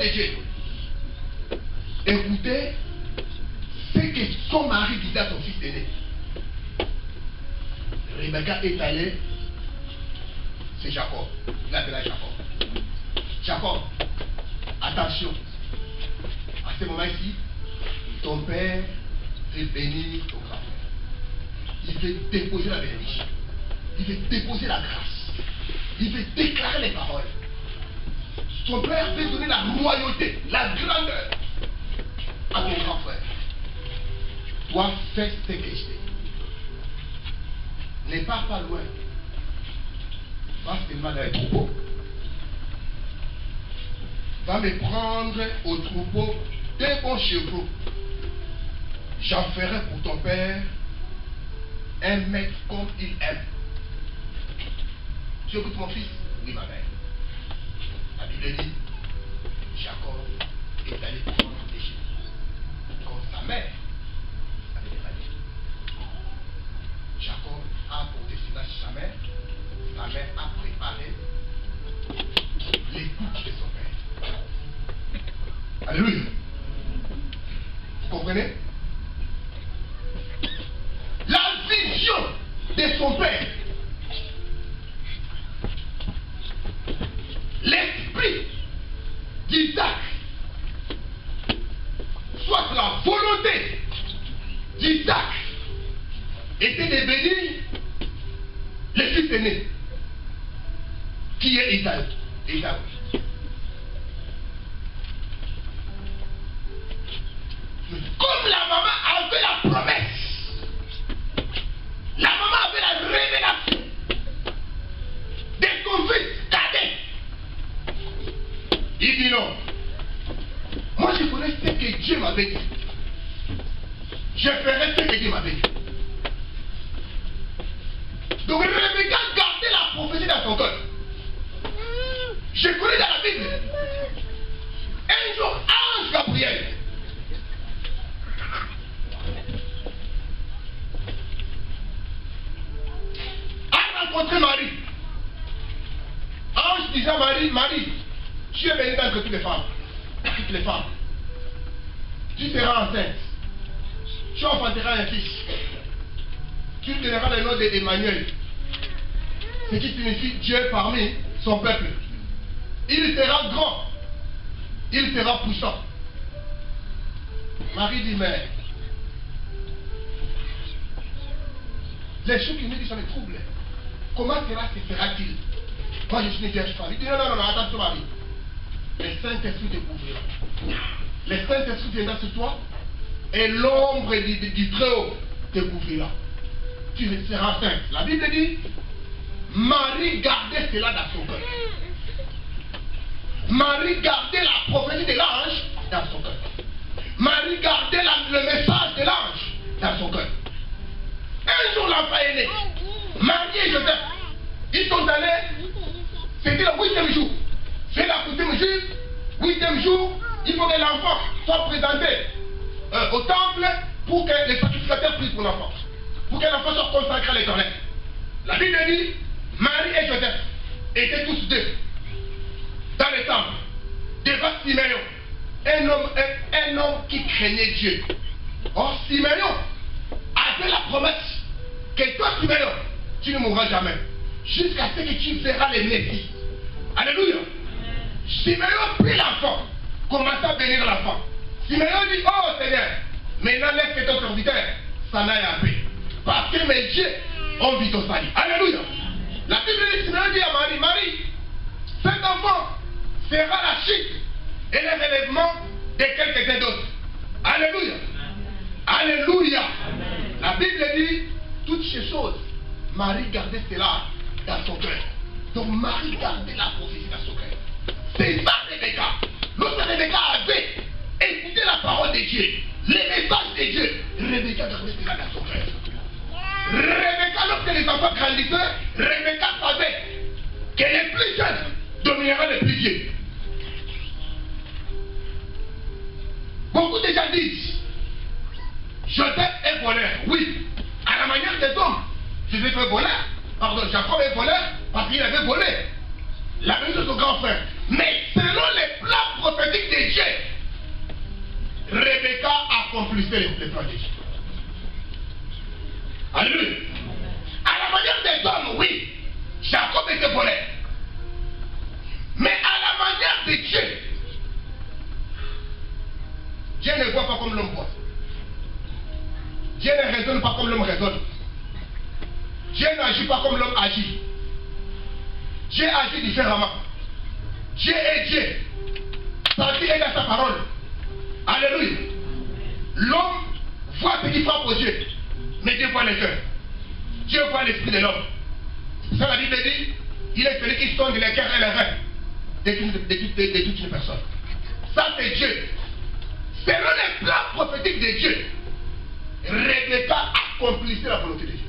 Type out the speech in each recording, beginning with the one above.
de Dieu. Écoutez ce que son mari disait à son fils aîné. Rebecca est allée, c'est Jacob. Il l'appela Jacob. Jacob, attention. À ce moment-ci, ton père veut bénir ton grand frère. Il veut déposer la bénédiction. Il veut déposer la grâce. Il veut déclarer les paroles. Ton père veut donner la royauté, la grandeur à ton grand frère. Toi, fais ce que je t'ai. Ne pars pas loin. Va seulement dans les troupeaux. Va me prendre au troupeau des bons chevaux. J'en ferai pour ton père un maître comme il aime. Tu écoutes mon fils? Oui, ma mère. La Bible dit, Jacob est allé prendre des chevaux. Comme sa mère avait demandé. Jacob a apporté cela chez sa mère. Sa mère a préparé l'écoute de son père. Alléluia. Vous comprenez? La vision de son père. L'esprit d'Isaac. Soit la volonté d'Isaac était de bénir le fils aîné. Qui est Isaac? Isaac. Comme la maman avait la promesse, la maman avait la révélation de son fils cadet. Il dit non. Moi je connais ce que Dieu m'avait dit. Je ferai ce que Dieu m'avait dit. Donc Rebecca gardait la prophétie dans son cœur. Je connais dans la Bible. Un jour, ange Gabriel a rencontré Marie. Ange disait à Marie, Marie, tu es bénie dans toutes les femmes. Toutes les femmes. Tu seras enceinte. Tu enfanteras un fils. Tu donneras le nom d'Emmanuel. Ce qui signifie Dieu parmi son peuple. Il sera grand. Il sera puissant. Marie dit, mais les choses qui nous disent sont des troubles. Comment cela se fera-t-il? Moi je suis une vierge femme. Il dit, non, non, non, attention Marie. Le Saint-Esprit te couvrira. Le Saint-Esprit viendra sur toi et l'ombre du Très-Haut te couvrira. Tu seras sainte. La Bible dit, Marie gardait cela dans son cœur. Marie gardait la prophétie de l'ange dans son cœur. Marie gardait le message de l'ange dans son cœur. Un jour l'enfant est né. Marie et Joseph, ils sont allés, c'était le 8e jour. C'est la coutume juive, 8e jour, il faut que l'enfant soit présenté au temple pour que les sacrificateurs prient pour l'enfant. Pour que l'enfant soit consacré à l'Éternel. La Bible dit, Marie et Joseph étaient tous deux dans le temple, devant Siméon, un homme qui craignait Dieu. Or, Siméon avait la promesse que toi, Siméon, tu ne mourras jamais, jusqu'à ce que tu verras les Messie. Alléluia. Siméon prit l'enfant, commença à bénir l'enfant. Siméon dit, oh Seigneur, maintenant laisse que ton serviteur s'en aille en paix. Parce que mes dieux ont vu ton salut. Alléluia. La Bible dit, Siméon dit à Marie, Marie, cet enfant sera la chute et le relèvement de quelqu'un d'autre. Alléluia. Alléluia. La Bible dit, toutes ces choses, Marie gardait cela dans son cœur. Donc Marie gardait la prophétie dans son cœur. C'est ça Rebecca. Lorsque Rebecca avait écouté la parole de Dieu, les messages de Dieu, Rebecca gardait cela dans son cœur. Rebecca, lorsque les enfants grandissaient, Rebecca savait que les plus jeunes domineraient les plus vieux. Beaucoup de gens disent, Joseph est voleur. Oui, à la manière des hommes, Joseph est voleur. Pardon, Jacob est voleur parce qu'il avait volé. La même chose au grand frère. Mais selon les plans prophétique de Dieu, Rebecca accomplissait les plans de Dieu. Alléluia. À la manière des hommes, oui, Jacob était voleur. Mais à la manière de Dieu, Dieu ne voit pas comme l'homme voit. Dieu ne raisonne pas comme l'homme raisonne. Dieu n'agit pas comme l'homme agit. Dieu agit différemment. Dieu est Dieu. Sa vie est dans sa parole. Alléluia. L'homme voit ce qui frappe aux yeux, mais Dieu voit les cœurs. Dieu voit l'esprit de l'homme. Ça, la Bible dit, il est celui qui sonde les cœurs et les reins de toute une personne. Ça, c'est Dieu. Selon les plans prophétiques de Dieu, Rebecca accomplissait la volonté de Dieu.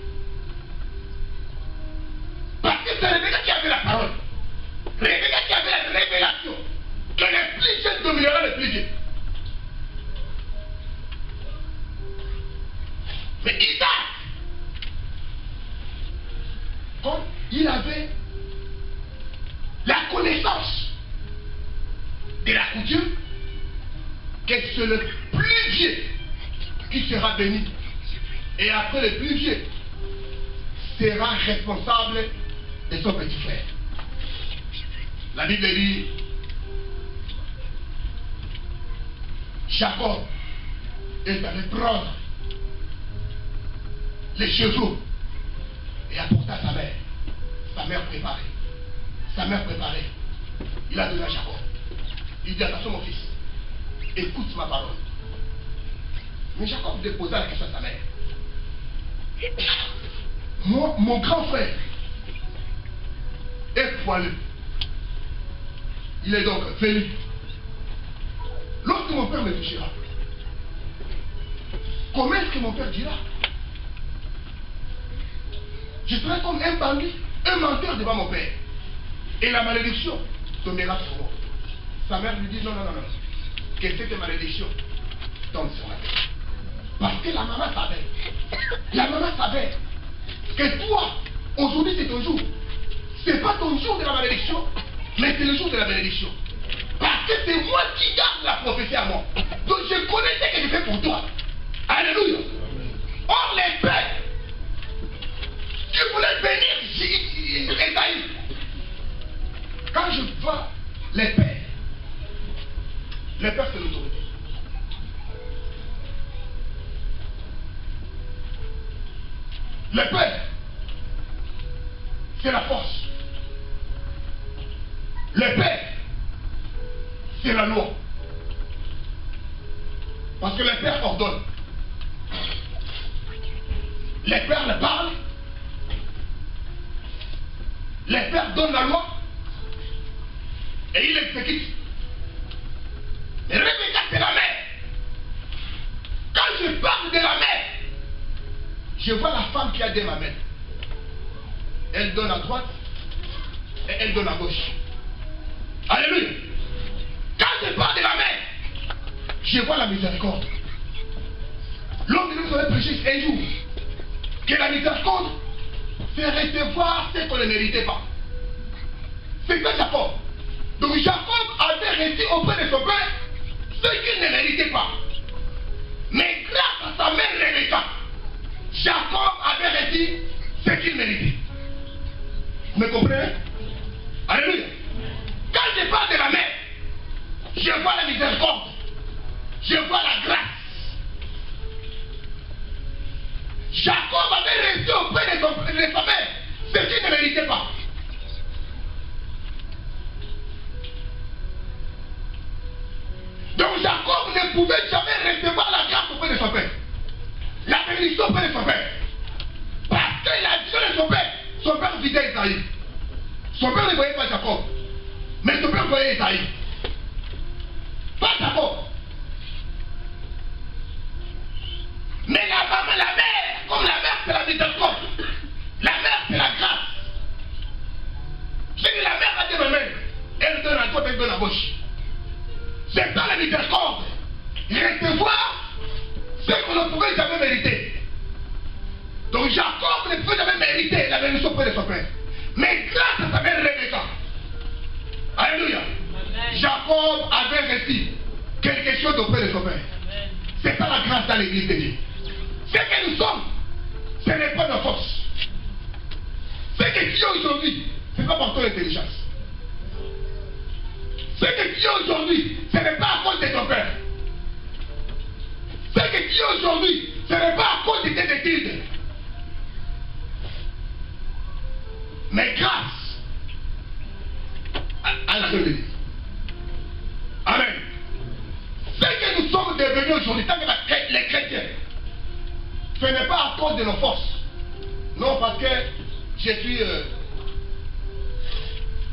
Parce que c'est Rebecca qui avait la parole. Rebecca qui avait la révélation que les plus jeunes domineront les plus vieux. Mais Isaac, comme il avait la connaissance de la coutume, que c'est le plus vieux qui sera béni. Et après le plus vieux sera responsable de son petit frère. La Bible dit, Jacob est allé prendre les chevaux et apporta à sa mère. Sa mère préparée. Sa mère préparée. Il a donné à Jacob. Il dit, attention mon fils, écoute ma parole. Mais Jacob déposa la question à sa mère. Mon grand frère est poilu. Il est donc venu. Lorsque mon père me touchera, comment est-ce que mon père dira? Je serai comme un bandit, un menteur devant mon père. Et la malédiction tombera sur moi. Sa mère lui dit non, non, non, non. Que cette malédiction tombe sur la tête. Parce que la maman savait que toi, aujourd'hui c'est ton jour. C'est pas ton jour de la malédiction, mais c'est le jour de la bénédiction. Parce que c'est moi qui garde la prophétie à moi. Donc je connais ce que je fais pour toi. Alléluia. Or les pères qui voulaient bénir Esaïe, quand je vois les pères c'est l'autorité. Le père, c'est la force. Le père, c'est la loi. Parce que le père ordonne. Les pères le parlent. Les pères donnent la loi. Et il l'exécute. Et Rebecca, c'est la mère. Quand je parle de la mère, je vois la femme qui a des mamelles. Elle donne à droite et elle donne à gauche. Alléluia. Quand je parle de la mère, je vois la miséricorde. L'homme de nous avait prêché un jour que la miséricorde, c'est recevoir ce qu'on ne méritait pas. C'est que Jacob. Donc Jacob avait reçu auprès de son père ce qu'il ne méritait pas. Mais grâce à sa mère Rebecca, Jacob avait reçu ce qu'il méritait. Vous me comprenez? Alléluia. Quand je parle de la mère, je vois la miséricorde. Je vois la grâce. Jacob avait reçu auprès de sa mère ce qu'il ne méritait pas. Donc Jacob ne pouvait jamais recevoir la grâce auprès de son père. La bénédiction auprès de son père. Parce que la vision de son père vidait Esaïe. Son père ne voyait pas Jacob. Mais son père voyait Esaïe. Pas Jacob. Mais la maman, la mère, comme la mère c'est la miséricorde. La mère c'est la grâce. C'est que la mère a des mamans. Elle donne à droite, elle donne à gauche. C'est dans la miséricorde. Recevoir ce qu'on ne pouvait jamais mériter. Donc Jacob ne pouvait jamais mériter la bénédiction auprès de son père. Mais grâce à sa mère Rebecca. Alléluia. Jacob avait reçu quelque chose auprès de son père. C'est ça la grâce dans l'église de Dieu. Ce que nous sommes, ce n'est pas nos forces. Ce que tu es aujourd'hui, ce n'est pas par ton intelligence. Ce que tu es aujourd'hui, ce n'est pas à cause de ton père. Ce que tu es aujourd'hui, ce n'est pas à cause de tes études. Mais grâce à la Bible. Amen. Ce que nous sommes devenus aujourd'hui, tant que les chrétiens, ce n'est pas à cause de nos forces. Non, parce que je suis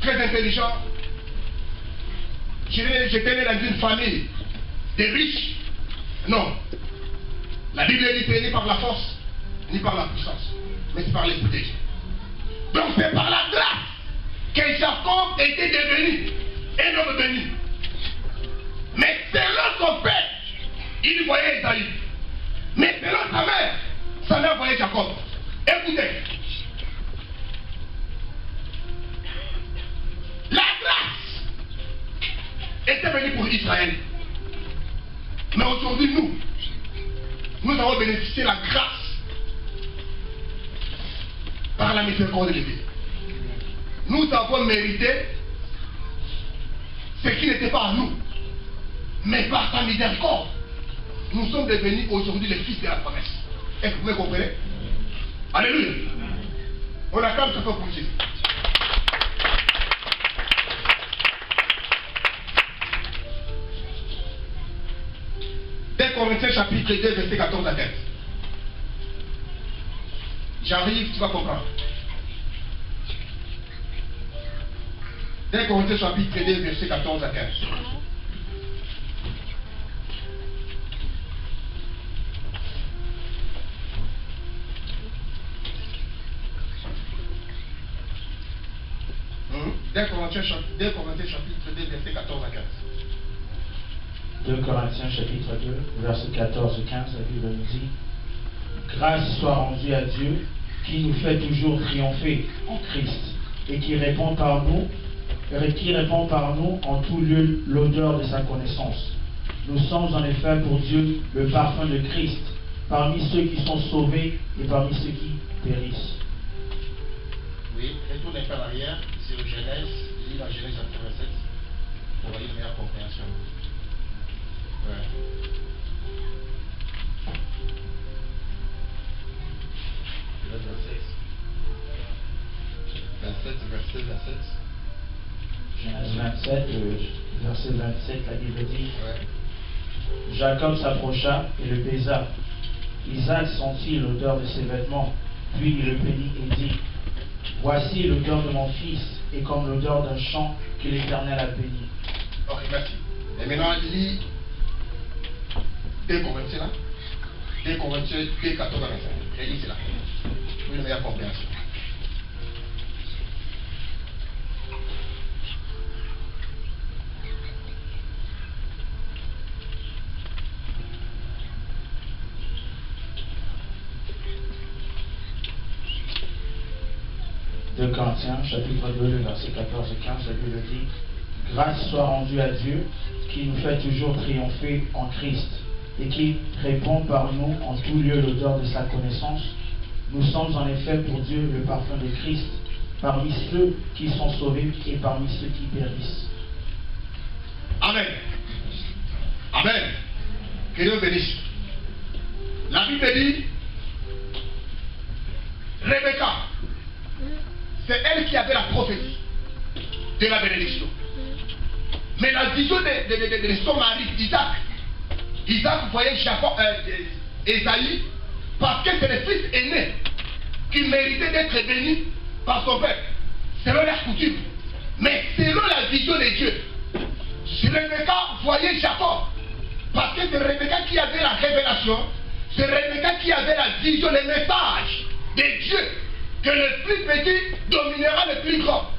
très intelligent. J'étais né dans une famille de riches. Non. La Bible dit que ce n'est ni par la force, ni par la puissance, mais c'est par l'Esprit de Dieu. Donc c'est par la grâce que Jacob était devenu un homme béni. Mais selon son père, il voyait Esaïe. Mais selon sa mère, sa mère voyait Jacob. Écoutez. La grâce était venue pour Israël. Mais aujourd'hui, nous avons bénéficié de la grâce par la miséricorde de Dieu. Nous avons mérité ce qui n'était pas à nous. Mais par sa miséricorde, nous sommes devenus aujourd'hui les fils de la promesse. Est-ce que vous me comprenez? Alléluia. On acclame ce pour Jésus. Dès Corinthiens chapitre 2, verset 14 à 15. J'arrive, tu vas comprendre. Dès Corinthiens chapitre 2, verset 14 à 15. Dès Corinthiens chapitre 2, verset 14 à 15. 2 Corinthiens chapitre 2, verset 14 et 15, la Bible nous dit: grâce soit rendue à Dieu qui nous fait toujours triompher en Christ et qui répand par nous en tout lieu l'odeur de sa connaissance. Nous sommes en effet pour Dieu le parfum de Christ parmi ceux qui sont sauvés et parmi ceux qui périssent. Oui, retournez par l'arrière sur Genèse, lis la Genèse chapitre 27 pour avoir une meilleure compréhension. Ouais. Verset 27. Genèse 27, verset 27, la Bible dit: ouais. Jacob s'approcha et le baisa. Isaac sentit l'odeur de ses vêtements, puis il le bénit et dit: voici l'odeur de mon fils, et comme l'odeur d'un champ que l'Éternel a béni. Ok, merci. Et maintenant, lis 2 Corinthiens là. 2 Corinthiens 2, 14 à 25. Et lis cela. Pour une meilleure compréhension. De Corinthiens, chapitre 2, verset 14 et 15, la Bible dit: grâce soit rendue à Dieu qui nous fait toujours triompher en Christ et qui répand par nous en tout lieu l'odeur de sa connaissance. Nous sommes en effet pour Dieu le parfum de Christ parmi ceux qui sont sauvés et parmi ceux qui périssent. Amen. Amen. Que Dieu bénisse. La Bible dit: Rebecca, c'est elle qui avait la prophétie de la bénédiction. Mais la vision de son mari, Isaac voyait Esaïe, parce que c'est le fils aîné qui méritait d'être béni par son père, selon la coutume. Mais selon la vision de Dieu, Rebecca voyait Jacob, parce que c'est Rebecca qui avait la révélation, c'est Rebecca qui avait la vision, le message de Dieu, que le plus petit dominera le plus grand.